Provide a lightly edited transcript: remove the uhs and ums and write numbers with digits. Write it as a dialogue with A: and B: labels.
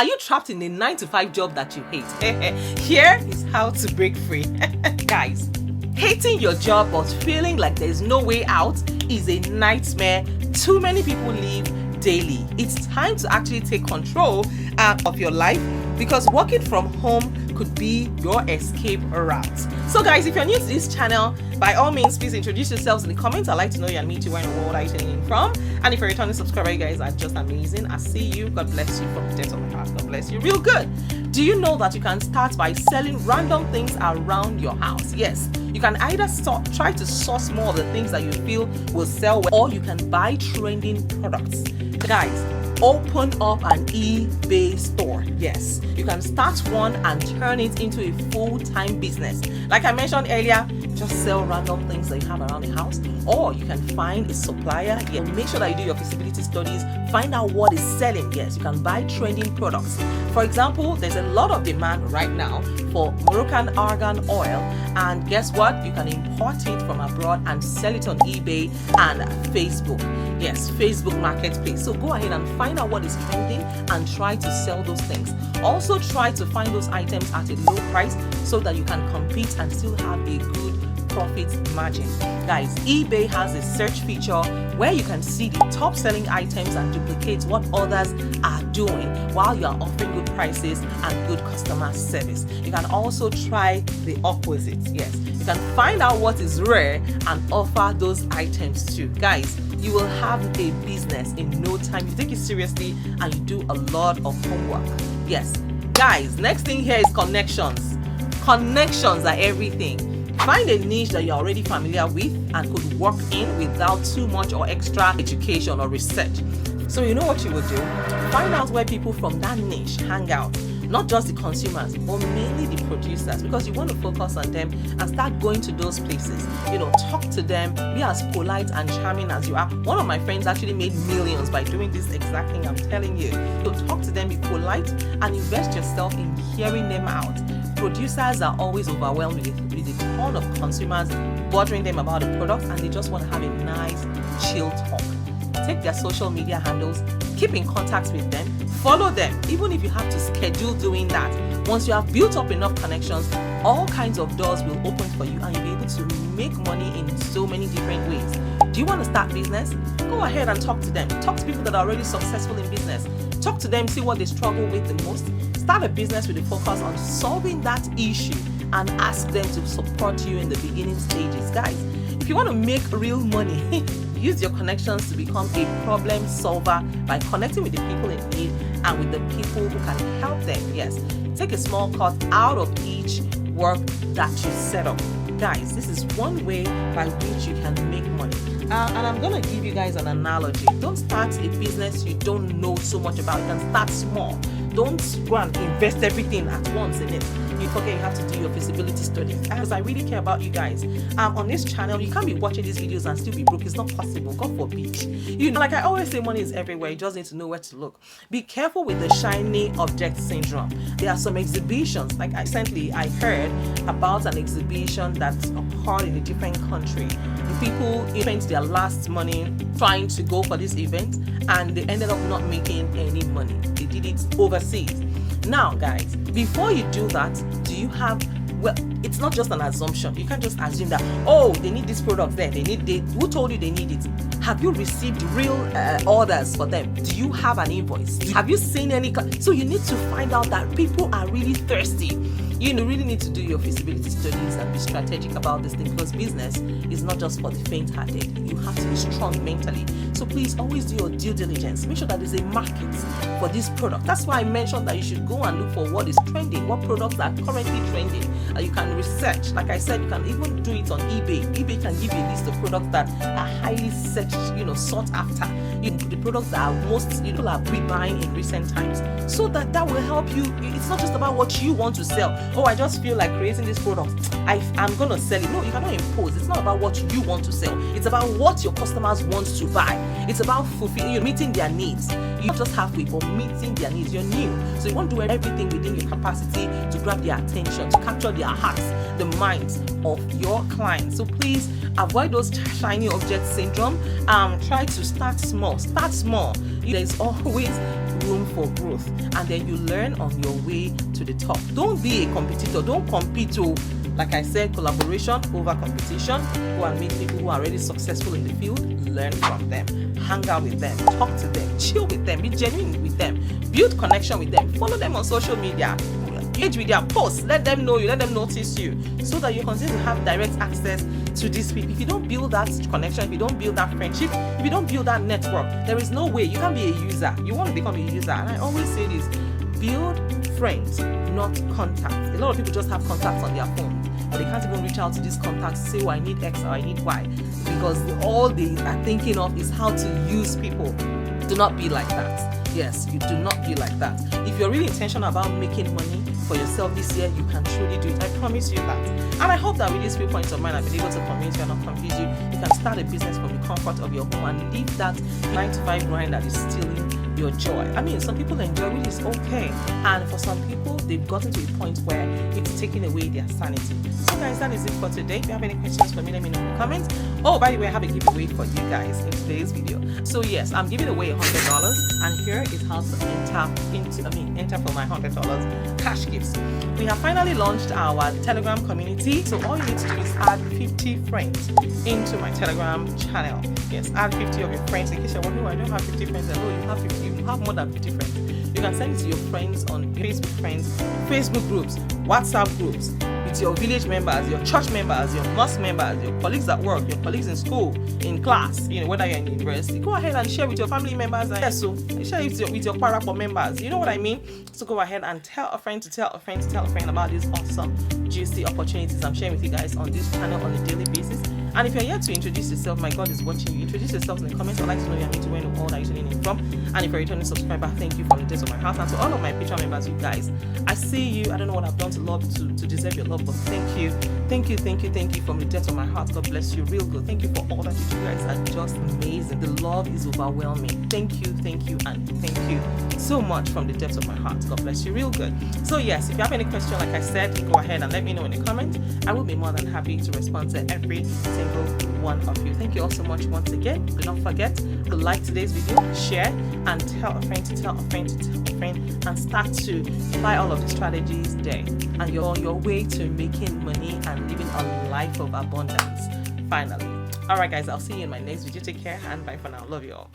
A: Are you trapped in a 9-to-5 job that you hate? Here is how to break free. Guys, hating your job but feeling like there's no way out is a nightmare too many people live daily. It's time to actually take control of your life, because working from home could be your escape route. So guys, if you're new to this channel, by all means, please introduce yourselves in the comments. I'd like to know you and meet you. Where in the world are you tuning in from? And if you're a returning subscriber, you guys are just amazing. I see you. God bless you from the depths of my heart. God bless you real good. Do you know that you can start by selling random things around your house? Yes, you can either try to source more of the things that you feel will sell well, or you can buy trending products. Guys, open up an eBay store. Yes, you can start one and turn it into a full-time business. Like I mentioned earlier, just sell random things that you have around the house, or you can find a supplier. Yeah, make sure that you do your feasibility studies, find out what is selling. Yes, you can buy trending products. For example, there's a lot of demand right now for Moroccan argan oil, and guess what? You can import it from abroad and sell it on eBay and Facebook. Yes, Facebook Marketplace. So go ahead and find out what is trending and try to sell those things. Also try to find those items at a low price so that you can compete and still have a good profit margin. Guys, eBay has a search feature where you can see the top selling items and duplicate what others are doing while you are offering good prices and good customer service. You can also try the opposite. Yes, you can find out what is rare and offer those items too. Guys, you will have a business in no time. You take it seriously and you do a lot of homework. Yes, guys, next thing here is connections. Connections are everything. Find a niche that you're already familiar with and could work in without too much or extra education or research. So you know what you would do? Find out where people from that niche hang out. Not just the consumers, but mainly the producers, because you want to focus on them and start going to those places. You know, talk to them, be as polite and charming as you are. One of my friends actually made millions by doing this exact thing I'm telling you. So talk to them, be polite, and invest yourself in hearing them out. Producers are always overwhelmed with a ton of consumers bothering them about the product, and they just want to have a nice, chill talk. Take their social media handles, keep in contact with them, follow them, even if you have to schedule doing that. Once you have built up enough connections, all kinds of doors will open for you and you'll be able to make money in so many different ways. Do you want to start business? Go ahead and talk to them. Talk to people that are already successful in business. Talk to them, see what they struggle with the most. Start a business with a focus on solving that issue and ask them to support you in the beginning stages. Guys, if you want to make real money, use your connections to become a problem solver by connecting with the people in need and with the people who can help them. Yes, take a small cut out of each work that you set up. Guys, this is one way by which you can make money. And I'm going to give you guys an analogy. Don't start a business you don't know so much about. You can start small. Don't go and invest everything at once in it. You forget you have to do your feasibility study. Because I really care about you guys. On this channel, you can't be watching these videos and still be broke. It's not possible. God forbid. You know, like I always say, money is everywhere. You just need to know where to look. Be careful with the shiny object syndrome. There are some exhibitions. Like recently, I heard about an exhibition that occurred in a different country. The people spent their last money trying to go for this event, and they ended up not making any money. They did it overseas. Now guys, before you do that, do you have, well, it's not just an assumption. You can't just assume that, oh, they need this product there, who told you they need it? Have you received real orders for them? Do you have an invoice? Have you seen any? So you need to find out that people are really thirsty. You really need to do your feasibility studies and be strategic about this thing, because business is not just for the faint-hearted. You have to be strong mentally. So please always do your due diligence. Make sure that there's a market for this product. That's why I mentioned that you should go and look for what is trending, what products are currently trending. You can research. Like I said, you can even do it on eBay. eBay can give you a list of products that are highly searched, sought after. The products that are most people are rebuying in recent times. So that will help you. It's not just about what you want to sell. Oh, I just feel like creating this product. I'm going to sell it. No, you cannot impose. It's not about what you want to sell. It's about what your customers want to buy. It's about meeting their needs. You not just halfway, but meeting their needs. You're new. So you want to do everything within your capacity to grab their attention, to capture their hearts, the minds of your clients. So please avoid those shiny object syndrome. Try to start small. Start small. There's always room for growth, and then you learn on your way to the top. Don't be a competitor. Don't compete to, like I said, collaboration over competition. Go and meet people who are already successful in the field. Learn from them. Hang out with them. Talk to them. Chill with them. Be genuine with them. Build connection with them. Follow them on social media. Engage with their posts. Let them know you. Let them notice you, so that you continue to have direct access to these people. If you don't build that connection, if you don't build that friendship, if you don't build that network, there is no way. You can be a user. You want to become a user. And I always say this: build friends, not contacts. A lot of people just have contacts on their phone, but they can't even reach out to these contacts to say, oh, I need X or I need Y, because all they are thinking of is how to use people. Do not be like that. Yes, you do not be like that. If you're really intentional about making money for yourself this year, you can truly do it. I promise you that. And I hope that with these few points of mine, I've been able to convince you and not confuse you. You can start a business from the comfort of your home and leave that 9-to-5 grind that is stealing your joy. I mean, some people enjoy it, is okay. And for some people, they've gotten to a point where it's taking away their sanity. So guys, that is it for today. If you have any questions for me, let me know in the comments. Oh, by the way, I have a giveaway for you guys in today's video. So yes, I'm giving away $100, and here is how to enter for my $100 cash gifts. We have finally launched our Telegram community. So all you need to do is add 50 friends into my Telegram channel. Yes, add 50 of your friends. In case you're wondering, I don't have 50 friends. No, you have 50. You have more than 50 friends. You can send it to your friends on Facebook friends, Facebook groups, WhatsApp groups, with your village members, your church members, your mosque members, your colleagues at work, your colleagues in school, in class, whether you're in university. Go ahead and share with your family members. And yes, so share it with your parapor members. You know what I mean? So go ahead and tell a friend to tell a friend to tell a friend about these awesome, juicy opportunities I'm sharing with you guys on this channel on a daily basis. And if you're yet to introduce yourself, my God is watching you. Introduce yourself in the comments. I'd like to know your name, to where and all that you're tuning in from. And if you're a returning subscriber, thank you from the depths of my heart. And to all of my Patreon members, you guys, I see you. I don't know what I've done to deserve your love, but thank you. Thank you from the depths of my heart. God bless you real good. Thank you for all that you do. You guys are just amazing. The love is overwhelming. Thank you, and thank you so much from the depths of my heart. God bless you real good. So yes, if you have any question, like I said, go ahead and let me know in the comments. I will be more than happy to respond to every single one of you. Thank you all so much once again. Do not forget to like today's video, share, and tell a friend to tell a friend to tell a friend, and start to apply all of the strategies there. And you're on your way to making money and living a life of abundance. Finally. Alright guys, I'll see you in my next video. Take care and bye for now. Love you all.